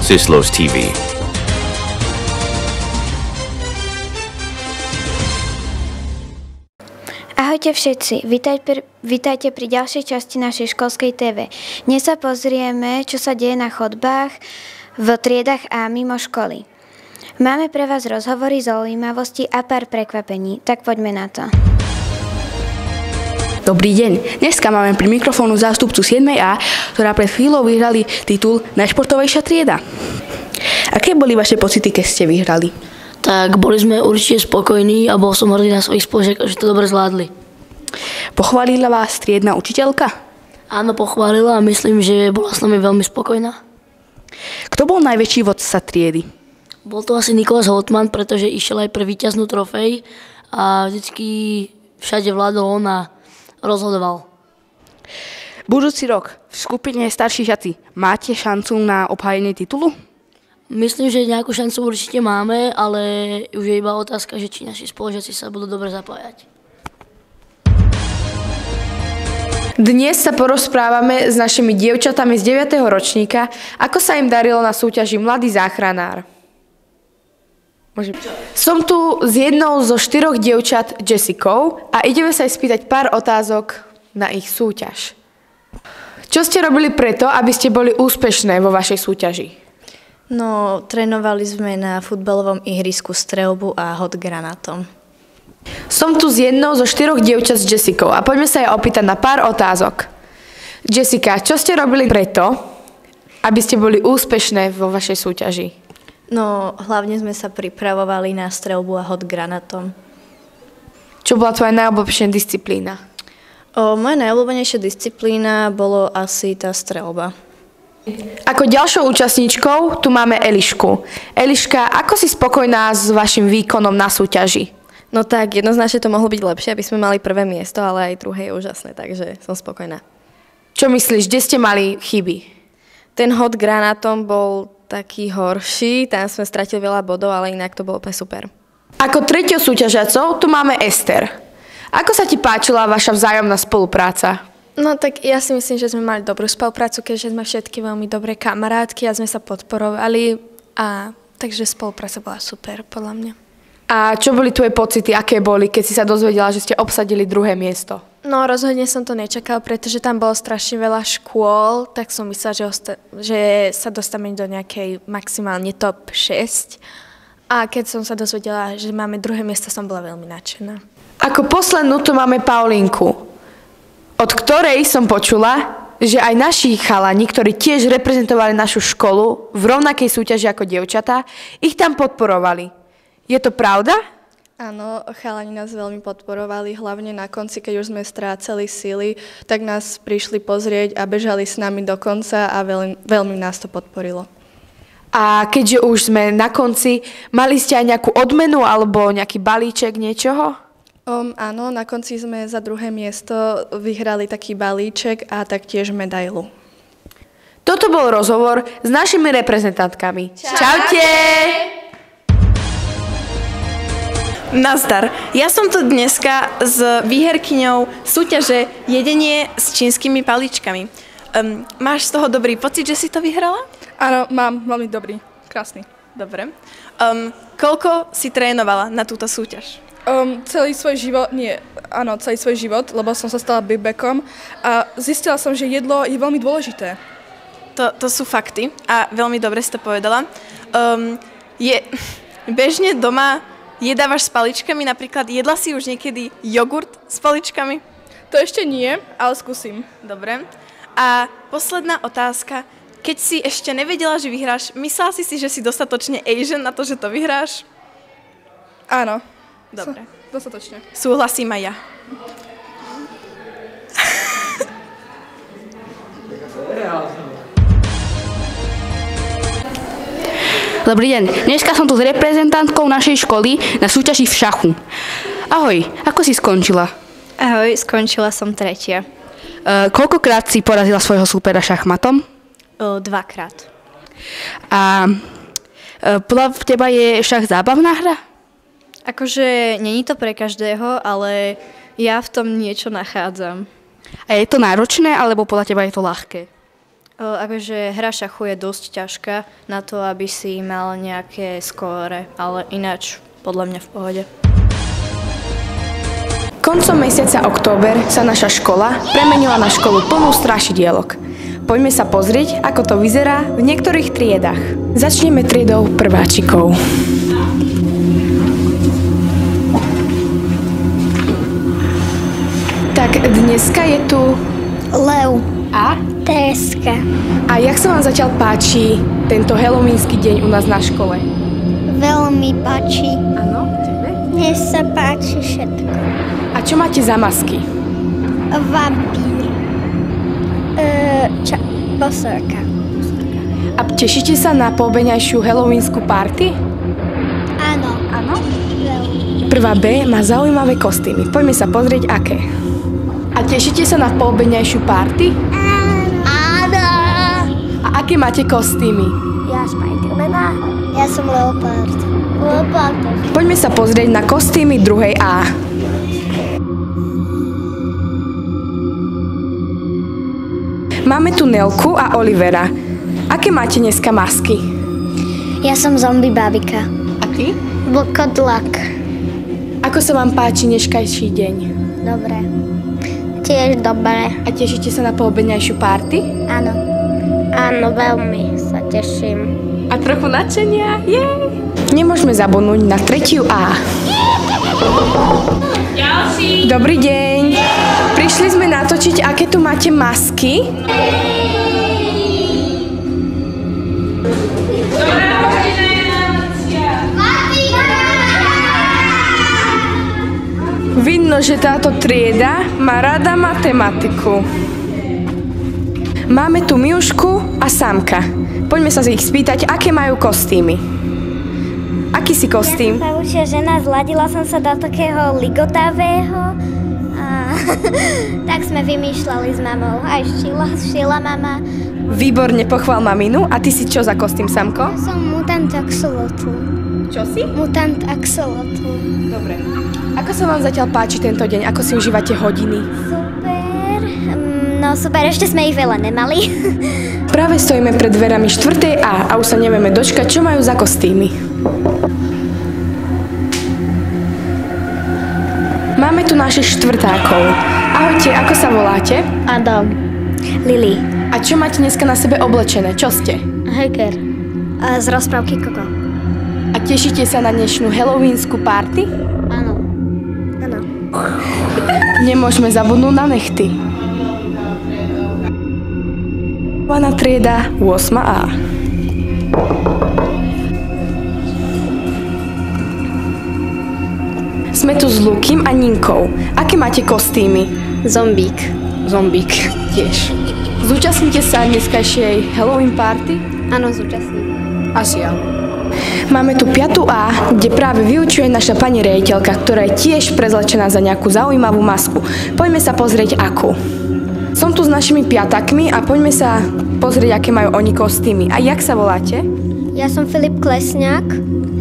Sislos TV. Ahojte všetci, vítajte pri ďalšej časti našej školskej TV. Dnes sa pozrieme, čo sa deje na chodbách, v triedach a mimo školy. Máme pre vás rozhovory, zaujímavosti a pár prekvapení, tak poďme na to. Dobrý deň, dneska máme pri mikrofónu zástupcu 7A, ktorá pred chvíľou vyhrali titul Najšportovejšia trieda. Aké boli vaše pocity, keď ste vyhrali? Tak boli sme určite spokojní a bol som hrdý na svojich spolužiakov, že to dobre zvládli. Pochválila vás triedna učiteľka? Áno, pochválila a myslím, že bola s nami veľmi spokojná. Kto bol najväčší vodca triedy? Bol to asi Nikolás Holtman, pretože išiel aj pre víťaznú trofej a vždycky všade vládol on a rozhodoval. Budúci rok v skupine starší žiaci máte šancu na obhájenie titulu? Myslím, že nejakú šancu určite máme, ale už je iba otázka, že či naši spolužiaci sa budú dobre zapájať. Dnes sa porozprávame s našimi dievčatami z 9. ročníka, ako sa im darilo na súťaži Mladý záchranár. Som tu s jednou zo 4 dievčat, Jessicou, a ideme sa jej spýtať pár otázok na ich súťaž. Čo ste robili preto, aby ste boli úspešné vo vašej súťaži? No, trénovali sme na futbalovom ihrisku streľbu a hod granátom. Som tu s jednou zo 4 dievčat s Jessicou a poďme sa jej opýtať na pár otázok. Jessica, čo ste robili preto, aby ste boli úspešné vo vašej súťaži? No, hlavne sme sa pripravovali na streľbu a hod granátom. Čo bola tvoja najobľúbenejšia disciplína? Moja najobľúbenejšia disciplína bolo asi tá streľba. Ako ďalšou účastníčkou tu máme Elišku. Eliška, ako si spokojná s vašim výkonom na súťaži? No tak, jednoznačne to mohlo byť lepšie, aby sme mali prvé miesto, ale aj druhé je úžasné, takže som spokojná. Čo myslíš, kde ste mali chyby? Ten hod granátom bol taký horší, tam sme stratili veľa bodov, ale inak to bolo úplne super. Ako treťou súťažiacou tu máme Ester. Ako sa ti páčila vaša vzájomná spolupráca? No tak ja si myslím, že sme mali dobrú spoluprácu, keďže sme všetky veľmi dobré kamarátky a sme sa podporovali a takže spolupráca bola super podľa mňa. A čo boli tvoje pocity, aké boli, keď si sa dozvedela, že ste obsadili druhé miesto? No rozhodne som to nečakala, pretože tam bolo strašne veľa škôl, tak som myslela, že sa dostaneme do nejakej maximálne top 6. A keď som sa dozvedela, že máme druhé miesto, som bola veľmi nadšená. Ako poslednú tu máme Paulinku, od ktorej som počula, že aj naši chalani, ktorí tiež reprezentovali našu školu v rovnakej súťaži ako dievčatá, ich tam podporovali. Je to pravda? Áno, chalani nás veľmi podporovali, hlavne na konci, keď už sme strácali síly, tak nás prišli pozrieť a bežali s nami do konca a veľmi nás to podporilo. A keďže už sme na konci, mali ste aj nejakú odmenu alebo nejaký balíček niečoho? Áno, na konci sme za druhé miesto vyhrali taký balíček a taktiež medailu. Toto bol rozhovor s našimi reprezentantkami. Čaute! Nazdar, ja som tu dneska s výherkyňou súťaže jedenie s čínskymi paličkami. Máš z toho dobrý pocit, že si to vyhrala? Áno, mám veľmi dobrý, krásny. Dobre. Koľko si trénovala na túto súťaž? Celý svoj život, lebo som sa stala bigbackom a zistila som, že jedlo je veľmi dôležité. To sú fakty a veľmi dobre si to povedala. Bežne doma jedávaš s paličkami, napríklad jedla si už niekedy jogurt s paličkami? To ešte nie, ale skúsim. Dobre. A posledná otázka. Keď si ešte nevedela, že vyhráš, myslela si, že si dostatočne Asian na to, že to vyhráš? Áno. Dobre. Dostatočne. Súhlasím aj ja. Dobrý deň, dneska som tu s reprezentantkou našej školy na súťaži v šachu. Ahoj, ako si skončila? Ahoj, skončila som 3. Koľkokrát si porazila svojho súpera šachmatom? 2-krát. A podľa teba je šach zábavná hra? Akože není to pre každého, ale ja v tom niečo nachádzam. A je to náročné, alebo podľa teba je to ľahké? Akože hra šachu je dosť ťažká na to, aby si mal nejaké skóre, ale ináč podľa mňa v pohode. Koncom mesiaca október sa naša škola premenila na školu plnú strašidielok. Poďme sa pozrieť, ako to vyzerá v niektorých triedách. Začneme triedou prváčikov. Tak dneska je tu Lev. A? Tereska. A jak sa vám zatiaľ páči tento halloweensky deň u nás na škole? Veľmi páči. Áno, tebe? Mne sa páči všetko. A čo máte za masky? Vampír. Bosorka. A tešíte sa na poobedňajšiu halloweensku party? Áno. Áno? Veľmi. Prvá B má zaujímavé kostýmy. Poďme sa pozrieť, aké. A tešíte sa na poobedňajšiu party? Áno. A aké máte kostýmy? Ja Spidermana. Ja som Leopard. Leopard. Poďme sa pozrieť na kostýmy druhej A. Máme tu Nelku a Olivera. Aké máte dneska masky? Ja som zombie babika. A ty? Vlkodlak. Ako sa vám páči dneškajší deň? Dobre. Tiež dobre. A tešíte sa na poobedňajšiu party? Áno. Áno, veľmi sa teším. A trochu nadšenia? Nemôžeme zabudnúť na tretiu A. Dobrý deň. Prišli sme natočiť, aké tu máte masky. Vidno, že táto trieda má rada matematiku. Máme tu Miušku a Samka. Poďme sa ich spýtať, aké majú kostýmy. Aký si kostým? Ja som sa učia žena, zladila som sa do takého ligotavého a tak sme vymýšľali s mamou. Aj šila mama. Výborne, pochvál maminu. A ty si čo za kostým, Samko? Ja som mutant axolotl. Čo si? Mutant axolotl. Dobre. Ako sa vám zatiaľ páči tento deň? Ako si užívate hodiny? Super. No super, ešte sme ich veľa nemali. Práve stojíme pred dverami 4. A už sa nevieme dočkať, čo majú za kostýmy. Máme tu našich štvrtákov. Ahojte, ako sa voláte? Adam. Lily. A čo máte dneska na sebe oblečené? Čo ste? Hacker. A z rozprávky Koko. A tešíte sa na dnešnú halloweensku party? Áno. Áno. Nemôžeme zabudnúť na nechty. Vána trieda 8A. Sme tu s Lukým a Ninkou. Aké máte kostýmy? Zombík. Zombík tiež. Zúčastníte sa dneskajšej Halloween party? Áno, zúčastním. Asi áno. Máme tu 5A, kde práve vyučuje naša pani riaditeľka, ktorá je tiež prezlečená za nejakú zaujímavú masku. Poďme sa pozrieť akú. Som tu s našimi piatakmi a poďme sa pozrieť, aké majú oni kostýmy. A jak sa voláte? Ja som Filip Klesňák.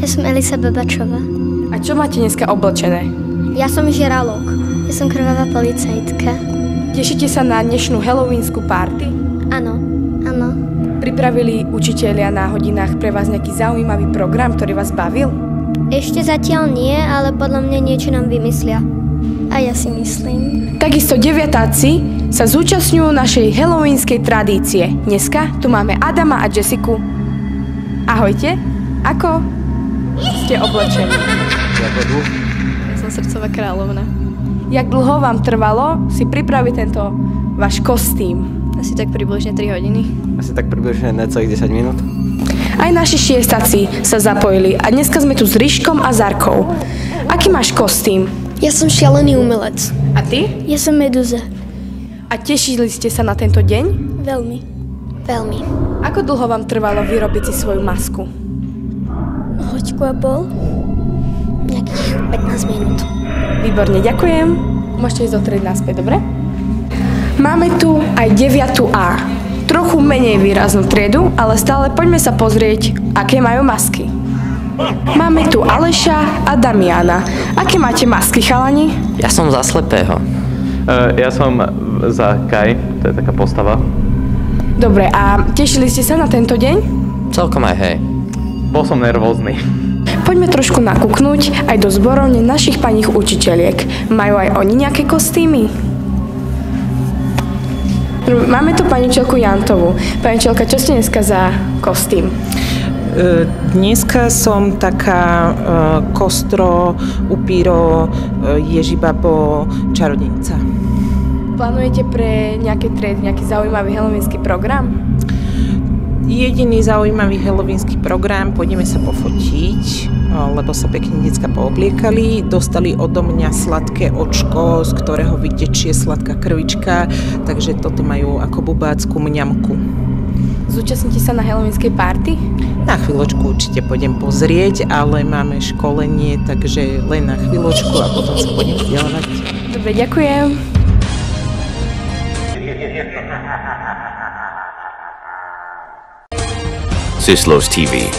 Ja som Elisa Bebačová. A čo máte dneska oblečené? Ja som žralok. Ja som krvavá policajtka. Tešíte sa na dnešnú halloweensku party? Áno, áno. Pripravili učitelia na hodinách pre vás nejaký zaujímavý program, ktorý vás bavil? Ešte zatiaľ nie, ale podľa mňa niečo nám vymyslia. A ja si myslím. Takisto deviatáci sa zúčastňujú našej halloweenskej tradície. Dneska tu máme Adama a Jessiku. Ahojte. Ako ste oblečení? Ja som srdcová kráľovna. Jak dlho vám trvalo si pripraviť tento váš kostým? Asi tak približne 3 hodiny. Asi tak približne necelých 10 minút. Aj naši šiestaci sa zapojili a dneska sme tu s Ríškom a Zarkou. Aký máš kostým? Ja som šialený umelec. A ty? Ja som Meduza. A tešili ste sa na tento deň? Veľmi. Veľmi. Ako dlho vám trvalo vyrobiť si svoju masku? Hoďku a pol. Nejakých 15 minút. Výborne, ďakujem. Môžete ísť do triedy naspäť, dobre? Máme tu aj 9A. Trochu menej výraznú triedu, ale stále poďme sa pozrieť, aké majú masky. Máme tu Aleša a Damiana. Aké máte masky, chalani? Ja som za slepého. Ja som za Kaj, to je taká postava. Dobre, a tešili ste sa na tento deň? Celkom aj hej. Bol som nervózny. Poďme trošku nakúknúť aj do zborovne našich paních učiteľiek. Majú aj oni nejaké kostýmy? Máme tu pani učiteľku Jantovú. Pani učiteľka, čo ste dneska za kostým? Dneska som taká kostro, upíro, ježibabo, čarodejnica. Plánujete pre nejaké triedy nejaký zaujímavý halloweenský program? Jediný zaujímavý halloweenský program, pôjdeme sa pofotiť, lebo sa pekne decka poobliekali. Dostali odo mňa sladké očko, z ktorého vytečie sladká krvička, takže toto majú ako bubácku mňamku. Zúčastníte sa na halloweenskej party? Na chvíľočku určite pôjdem pozrieť, ale máme školenie, takže len na chvíľočku a potom sa pôjdem vzdelávať. Dobre, ďakujem. Sislos TV.